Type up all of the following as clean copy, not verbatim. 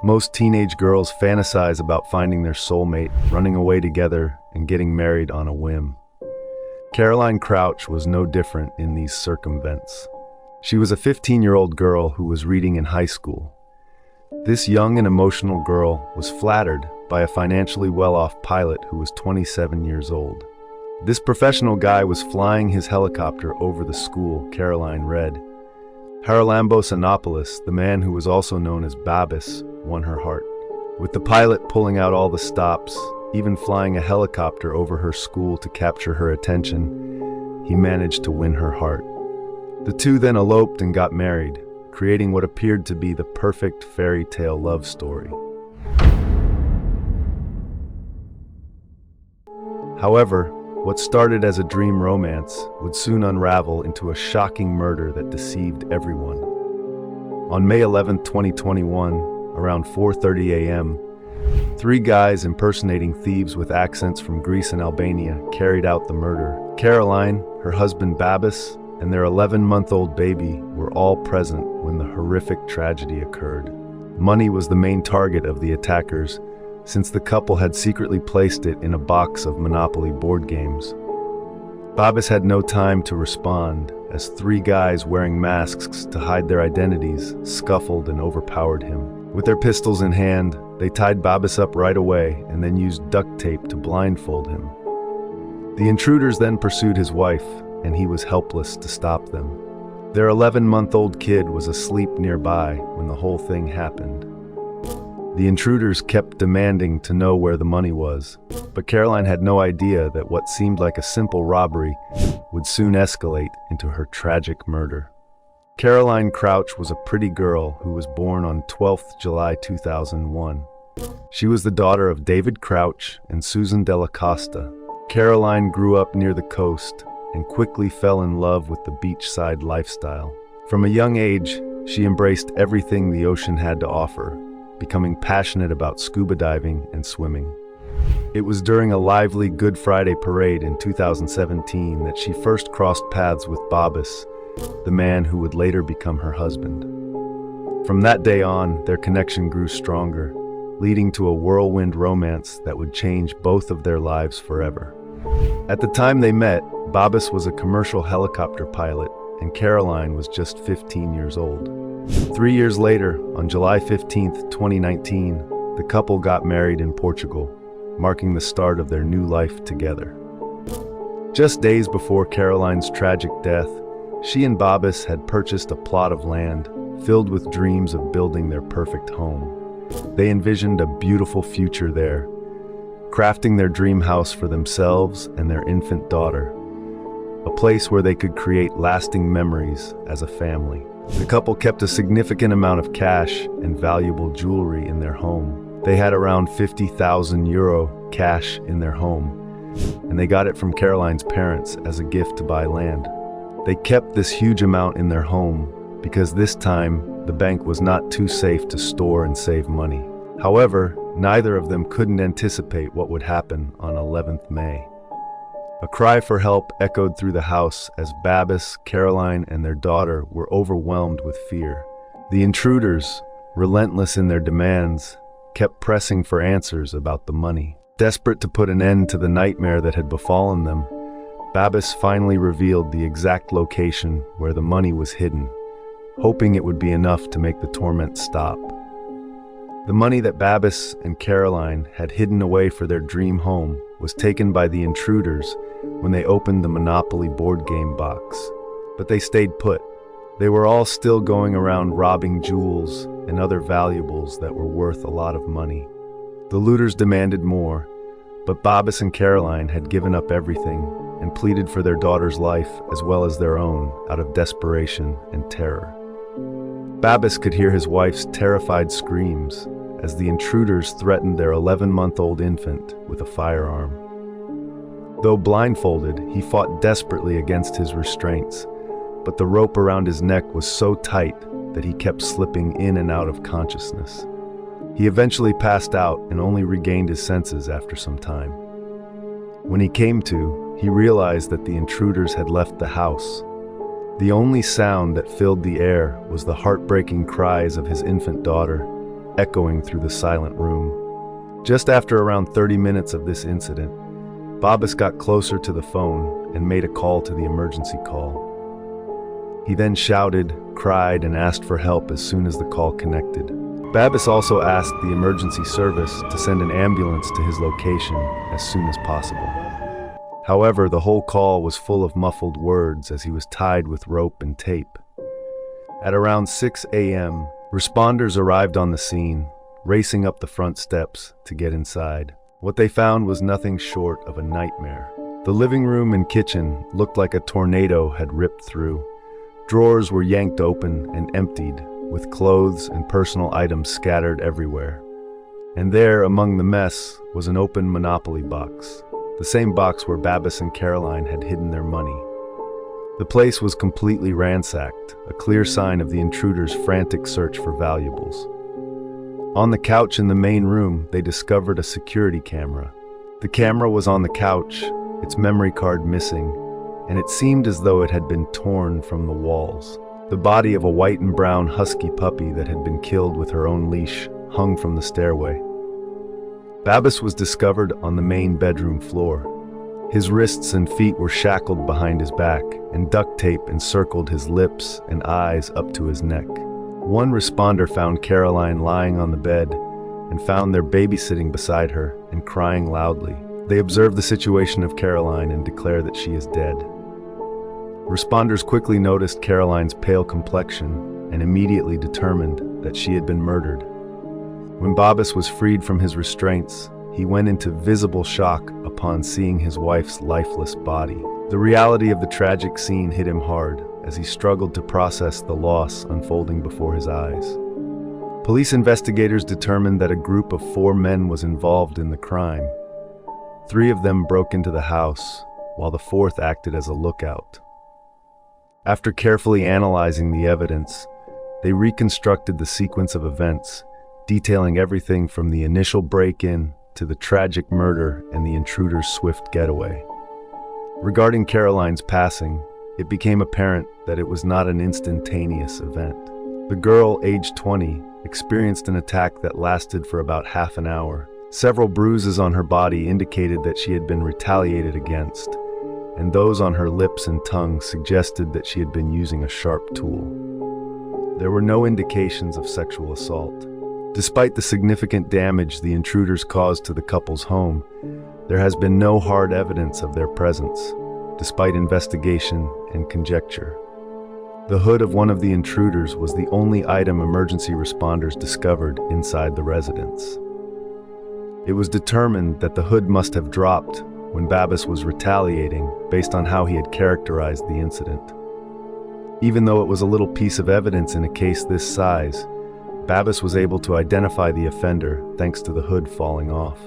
Most teenage girls fantasize about finding their soulmate, running away together, and getting married on a whim. Caroline Crouch was no different in these circumvents. She was a 15-year-old girl who was reading in high school. This young and emotional girl was flattered by a financially well-off pilot who was 27 years old. This professional guy was flying his helicopter over the school Caroline read. Haralambos Anopoulos, the man who was also known as Babis, won her heart. With the pilot pulling out all the stops, even flying a helicopter over her school to capture her attention, he managed to win her heart. The two then eloped and got married, creating what appeared to be the perfect fairy tale love story. However, what started as a dream romance would soon unravel into a shocking murder that deceived everyone. On May 11, 2021, around 4:30 a.m., three guys impersonating thieves with accents from Greece and Albania carried out the murder. Caroline, her husband Babis, and their 11-month-old baby were all present when the horrific tragedy occurred. Money was the main target of the attackers, since the couple had secretly placed it in a box of Monopoly board games. Babis had no time to respond, as three guys wearing masks to hide their identities scuffled and overpowered him. With their pistols in hand, they tied Babis up right away and then used duct tape to blindfold him. The intruders then pursued his wife, and he was helpless to stop them. Their 11-month-old kid was asleep nearby when the whole thing happened. The intruders kept demanding to know where the money was, but Caroline had no idea that what seemed like a simple robbery would soon escalate into her tragic murder. Caroline Crouch was a pretty girl who was born on 12th July 2001. She was the daughter of David Crouch and Susan Della Costa. Caroline grew up near the coast and quickly fell in love with the beachside lifestyle. From a young age, she embraced everything the ocean had to offer, becoming passionate about scuba diving and swimming. It was during a lively Good Friday parade in 2017 that she first crossed paths with Babis, the man who would later become her husband. From that day on, their connection grew stronger, leading to a whirlwind romance that would change both of their lives forever. At the time they met, Babis was a commercial helicopter pilot, and Caroline was just 15 years old. 3 years later, on July 15, 2019, the couple got married in Portugal, marking the start of their new life together. Just days before Caroline's tragic death, she and Babis had purchased a plot of land filled with dreams of building their perfect home. They envisioned a beautiful future there, crafting their dream house for themselves and their infant daughter, a place where they could create lasting memories as a family. The couple kept a significant amount of cash and valuable jewelry in their home. They had around €50,000 cash in their home, and they got it from Caroline's parents as a gift to buy land. They kept this huge amount in their home because this time the bank was not too safe to store and save money. However, neither of them couldn't anticipate what would happen on 11th May. A cry for help echoed through the house as Babis, Caroline, and their daughter were overwhelmed with fear. The intruders, relentless in their demands, kept pressing for answers about the money. Desperate to put an end to the nightmare that had befallen them, Babis finally revealed the exact location where the money was hidden, hoping it would be enough to make the torment stop. The money that Babis and Caroline had hidden away for their dream home was taken by the intruders when they opened the Monopoly board game box. But they stayed put. They were all still going around robbing jewels and other valuables that were worth a lot of money. The looters demanded more, but Babis and Caroline had given up everything and pleaded for their daughter's life as well as their own out of desperation and terror. Babis could hear his wife's terrified screams as the intruders threatened their 11-month-old infant with a firearm. Though blindfolded, he fought desperately against his restraints, but the rope around his neck was so tight that he kept slipping in and out of consciousness. He eventually passed out and only regained his senses after some time. When he came to, he realized that the intruders had left the house. The only sound that filled the air was the heartbreaking cries of his infant daughter, echoing through the silent room. Just after around 30 minutes of this incident, Babis got closer to the phone and made a call to the emergency call. He then shouted, cried, and asked for help as soon as the call connected. Babis also asked the emergency service to send an ambulance to his location as soon as possible. However, the whole call was full of muffled words as he was tied with rope and tape. At around 6 a.m., responders arrived on the scene, racing up the front steps to get inside. What they found was nothing short of a nightmare. The living room and kitchen looked like a tornado had ripped through. Drawers were yanked open and emptied, with clothes and personal items scattered everywhere. And there, among the mess, was an open Monopoly box, the same box where Babis and Caroline had hidden their money. The place was completely ransacked, a clear sign of the intruders' frantic search for valuables. On the couch in the main room, they discovered a security camera. The camera was on the couch, its memory card missing, and it seemed as though it had been torn from the walls. The body of a white and brown husky puppy that had been killed with her own leash hung from the stairway. Babis was discovered on the main bedroom floor. His wrists and feet were shackled behind his back, and duct tape encircled his lips and eyes up to his neck. One responder found Caroline lying on the bed and found their baby sitting beside her and crying loudly. They observed the situation of Caroline and declare that she is dead. Responders quickly noticed Caroline's pale complexion and immediately determined that she had been murdered. When Babis was freed from his restraints, he went into visible shock upon seeing his wife's lifeless body. The reality of the tragic scene hit him hard as he struggled to process the loss unfolding before his eyes. Police investigators determined that a group of 4 men was involved in the crime. 3 of them broke into the house, while the 4th acted as a lookout. After carefully analyzing the evidence, they reconstructed the sequence of events, detailing everything from the initial break-in to the tragic murder and the intruder's swift getaway. Regarding Caroline's passing, it became apparent that it was not an instantaneous event. The girl, aged 20, experienced an attack that lasted for about half an hour. Several bruises on her body indicated that she had been retaliated against, and those on her lips and tongue suggested that she had been using a sharp tool. There were no indications of sexual assault. Despite the significant damage the intruders caused to the couple's home, there has been no hard evidence of their presence, despite investigation and conjecture. The hood of one of the intruders was the only item emergency responders discovered inside the residence. It was determined that the hood must have dropped when Babis was retaliating based on how he had characterized the incident. Even though it was a little piece of evidence in a case this size, Babis was able to identify the offender thanks to the hood falling off.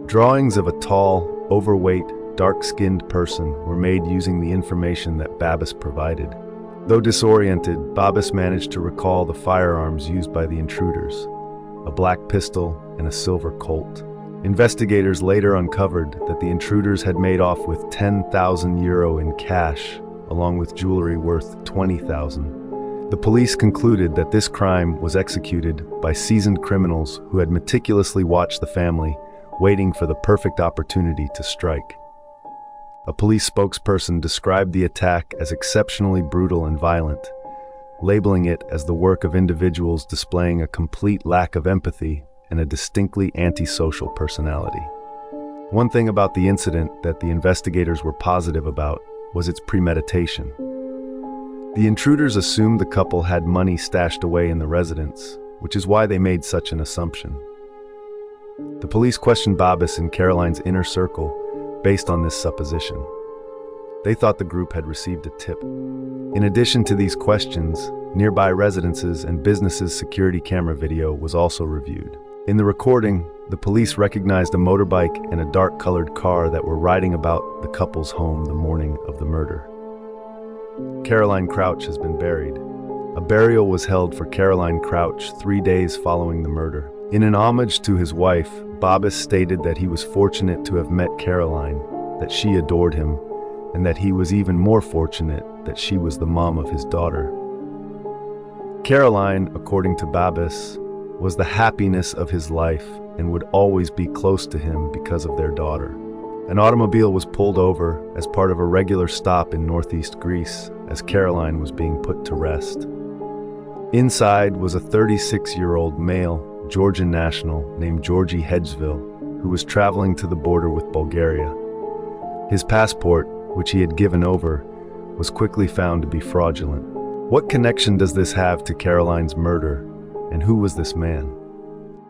Drawings of a tall, overweight, dark-skinned person were made using the information that Babis provided. Though disoriented, Babis managed to recall the firearms used by the intruders, a black pistol and a silver Colt. Investigators later uncovered that the intruders had made off with 10,000 euro in cash, along with jewelry worth 20,000. The police concluded that this crime was executed by seasoned criminals who had meticulously watched the family, waiting for the perfect opportunity to strike. A police spokesperson described the attack as exceptionally brutal and violent, labeling it as the work of individuals displaying a complete lack of empathy and a distinctly antisocial personality. One thing about the incident that the investigators were positive about was its premeditation. The intruders assumed the couple had money stashed away in the residence, which is why they made such an assumption. The police questioned Babis and Caroline's inner circle based on this supposition. They thought the group had received a tip. In addition to these questions, nearby residences and businesses' security camera video was also reviewed. In the recording, the police recognized a motorbike and a dark-colored car that were riding about the couple's home the morning of the murder. Caroline Crouch has been buried. A burial was held for Caroline Crouch 3 days following the murder. In an homage to his wife, Babis stated that he was fortunate to have met Caroline, that she adored him, and that he was even more fortunate that she was the mom of his daughter. Caroline, according to Babis, was the happiness of his life and would always be close to him because of their daughter. An automobile was pulled over as part of a regular stop in northeast Greece as Caroline was being put to rest. Inside was a 36-year-old male Georgian national named Georgi Hedgeville, who was traveling to the border with Bulgaria. His passport, which he had given over, was quickly found to be fraudulent. What connection does this have to Caroline's murder, and who was this man?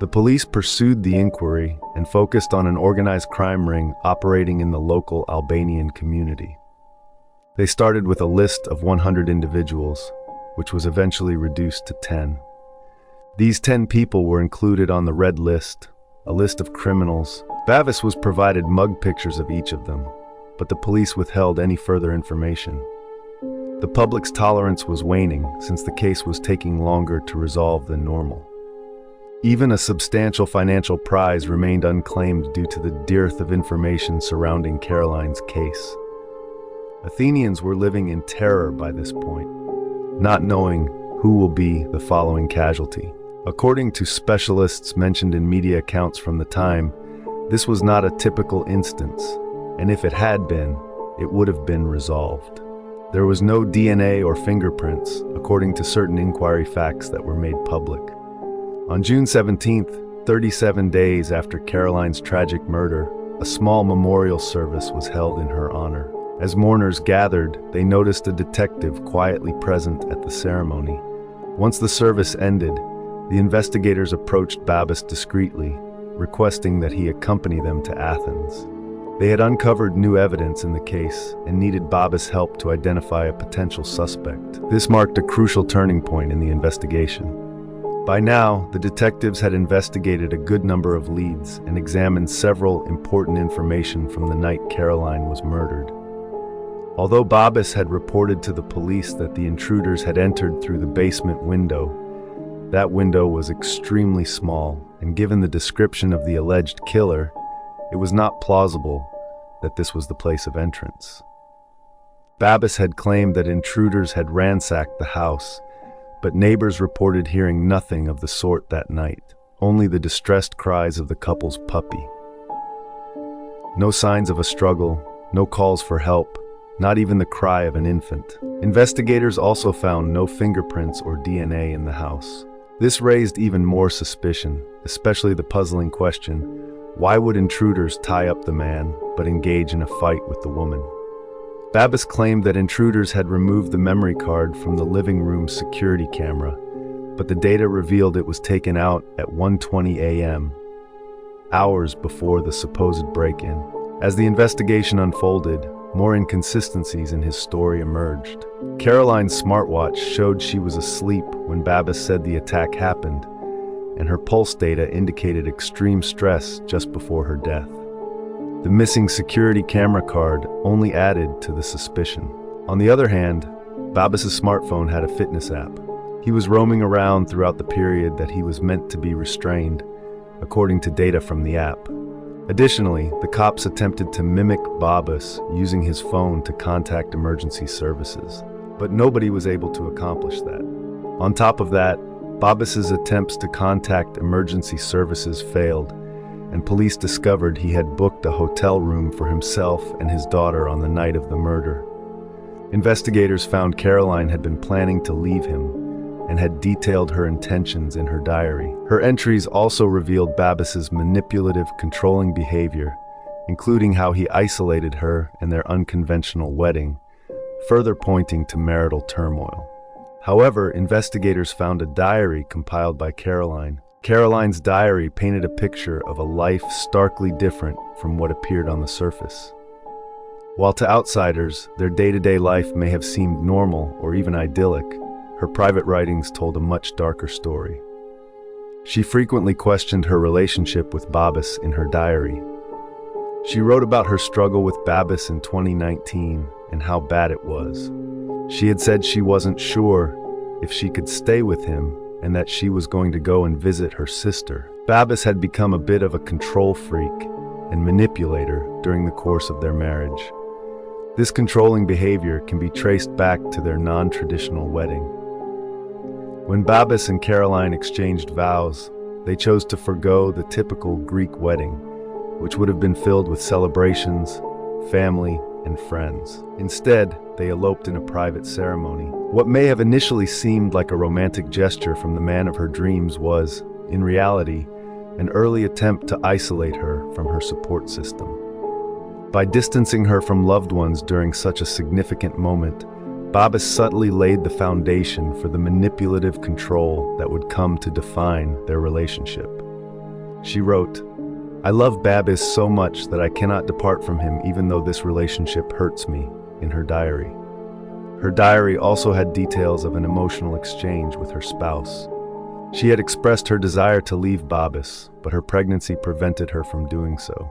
The police pursued the inquiry and focused on an organized crime ring operating in the local Albanian community. They started with a list of 100 individuals, which was eventually reduced to 10. These 10 people were included on the red list, a list of criminals. Babis was provided mug pictures of each of them, but the police withheld any further information. The public's tolerance was waning since the case was taking longer to resolve than normal. Even a substantial financial prize remained unclaimed due to the dearth of information surrounding Caroline's case. Athenians were living in terror by this point, not knowing who will be the following casualty. According to specialists mentioned in media accounts from the time, this was not a typical instance, and if it had been, it would have been resolved. There was no DNA or fingerprints, according to certain inquiry facts that were made public. On June 17th, 37 days after Caroline's tragic murder, a small memorial service was held in her honor. As mourners gathered, they noticed a detective quietly present at the ceremony. Once the service ended, the investigators approached Babis discreetly, requesting that he accompany them to Athens. They had uncovered new evidence in the case and needed Babis' help to identify a potential suspect. This marked a crucial turning point in the investigation. By now, the detectives had investigated a good number of leads and examined several important information from the night Caroline was murdered. Although Babis had reported to the police that the intruders had entered through the basement window, that window was extremely small, and given the description of the alleged killer, it was not plausible that this was the place of entrance. Babis had claimed that intruders had ransacked the house, but neighbors reported hearing nothing of the sort that night, only the distressed cries of the couple's puppy. No signs of a struggle, no calls for help, not even the cry of an infant. Investigators also found no fingerprints or DNA in the house. This raised even more suspicion, especially the puzzling question, why would intruders tie up the man but engage in a fight with the woman? Babis claimed that intruders had removed the memory card from the living room security camera, but the data revealed it was taken out at 1:20 a.m., hours before the supposed break-in. As the investigation unfolded, more inconsistencies in his story emerged. Caroline's smartwatch showed she was asleep when Babis said the attack happened, and her pulse data indicated extreme stress just before her death. The missing security camera card only added to the suspicion. On the other hand, Babis' smartphone had a fitness app. He was roaming around throughout the period that he was meant to be restrained, according to data from the app. Additionally, the cops attempted to mimic Babis using his phone to contact emergency services, but nobody was able to accomplish that. On top of that, Babis' attempts to contact emergency services failed, and police discovered he had booked a hotel room for himself and his daughter on the night of the murder. Investigators found Caroline had been planning to leave him and had detailed her intentions in her diary. Her entries also revealed Babis' manipulative, controlling behavior, including how he isolated her and their unconventional wedding, further pointing to marital turmoil. However, investigators found a diary compiled by Caroline. Caroline's diary painted a picture of a life starkly different from what appeared on the surface. While to outsiders, their day-to-day life may have seemed normal or even idyllic, her private writings told a much darker story. She frequently questioned her relationship with Babis in her diary. She wrote about her struggle with Babis in 2019 and how bad it was. She had said she wasn't sure if she could stay with him and that she was going to go and visit her sister. Babis had become a bit of a control freak and manipulator during the course of their marriage. This controlling behavior can be traced back to their non-traditional wedding. When Babis and Caroline exchanged vows, they chose to forgo the typical Greek wedding, which would have been filled with celebrations, family, and friends. Instead, they eloped in a private ceremony. What may have initially seemed like a romantic gesture from the man of her dreams was, in reality, an early attempt to isolate her from her support system. By distancing her from loved ones during such a significant moment, Babis subtly laid the foundation for the manipulative control that would come to define their relationship. She wrote, "I love Babis so much that I cannot depart from him even though this relationship hurts me," in her diary. Her diary also had details of an emotional exchange with her spouse. She had expressed her desire to leave Babis, but her pregnancy prevented her from doing so.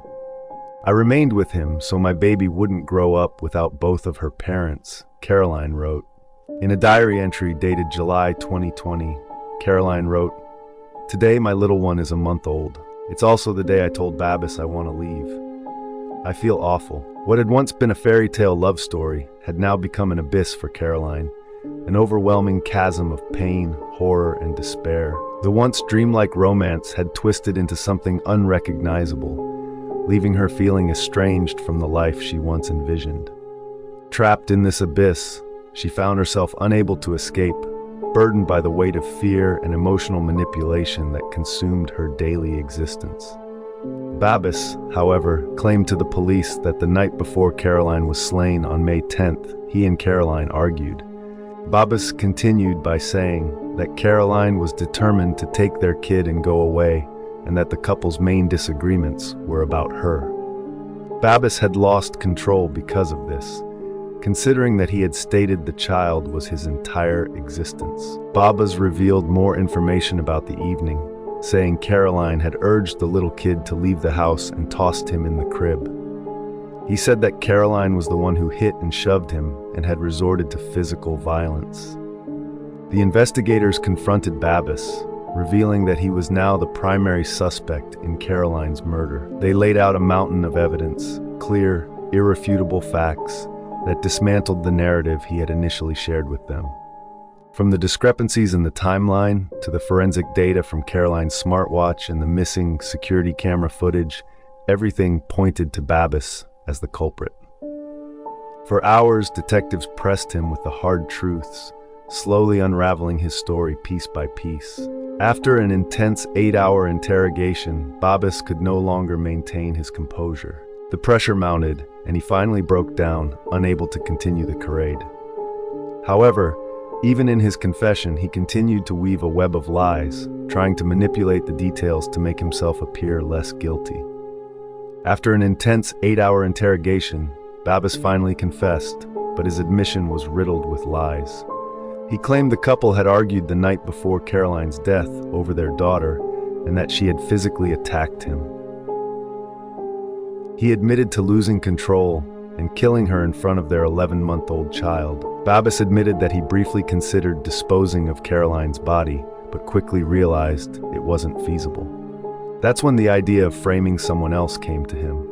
"I remained with him so my baby wouldn't grow up without both of her parents," Caroline wrote. In a diary entry dated July 2020, Caroline wrote, "Today my little one is a month old. It's also the day I told Babis I want to leave. I feel awful." What had once been a fairy tale love story had now become an abyss for Caroline, an overwhelming chasm of pain, horror, and despair. The once dreamlike romance had twisted into something unrecognizable, leaving her feeling estranged from the life she once envisioned. Trapped in this abyss, she found herself unable to escape, burdened by the weight of fear and emotional manipulation that consumed her daily existence. Babis, however, claimed to the police that the night before Caroline was slain on May 10th, he and Caroline argued. Babis continued by saying that Caroline was determined to take their kid and go away, and that the couple's main disagreements were about her. Babis had lost control because of this, considering that he had stated the child was his entire existence. Babis revealed more information about the evening, saying Caroline had urged the little kid to leave the house and tossed him in the crib. He said that Caroline was the one who hit and shoved him and had resorted to physical violence. The investigators confronted Babis, revealing that he was now the primary suspect in Caroline's murder. They laid out a mountain of evidence, clear, irrefutable facts, that dismantled the narrative he had initially shared with them. From the discrepancies in the timeline to the forensic data from Caroline's smartwatch and the missing security camera footage, everything pointed to Babis as the culprit. For hours, detectives pressed him with the hard truths, slowly unraveling his story piece by piece. After an intense 8-hour interrogation, Babis could no longer maintain his composure. The pressure mounted, and he finally broke down, unable to continue the charade. However, even in his confession, he continued to weave a web of lies, trying to manipulate the details to make himself appear less guilty. After an intense 8-hour interrogation, Babis finally confessed, but his admission was riddled with lies. He claimed the couple had argued the night before Caroline's death over their daughter, and that she had physically attacked him. He admitted to losing control and killing her in front of their 11-month-old child. Babis admitted that he briefly considered disposing of Caroline's body, but quickly realized it wasn't feasible. That's when the idea of framing someone else came to him.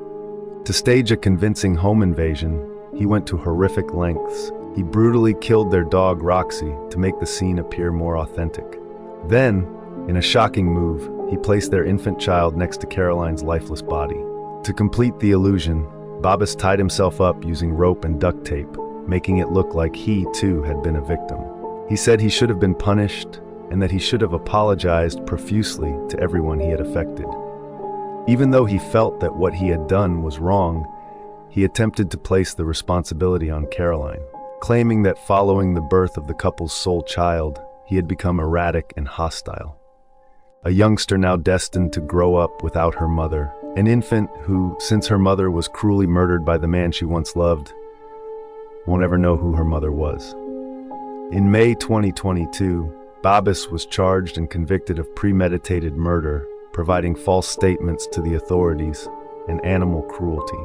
To stage a convincing home invasion, he went to horrific lengths. He brutally killed their dog Roxy to make the scene appear more authentic. Then, in a shocking move, he placed their infant child next to Caroline's lifeless body. To complete the illusion, Babis tied himself up using rope and duct tape, making it look like he, too, had been a victim. He said he should have been punished and that he should have apologized profusely to everyone he had affected. Even though he felt that what he had done was wrong, he attempted to place the responsibility on Caroline, claiming that following the birth of the couple's sole child, he had become erratic and hostile. A youngster now destined to grow up without her mother, an infant who, since her mother was cruelly murdered by the man she once loved, won't ever know who her mother was. In May 2022, Babis was charged and convicted of premeditated murder, providing false statements to the authorities, and animal cruelty.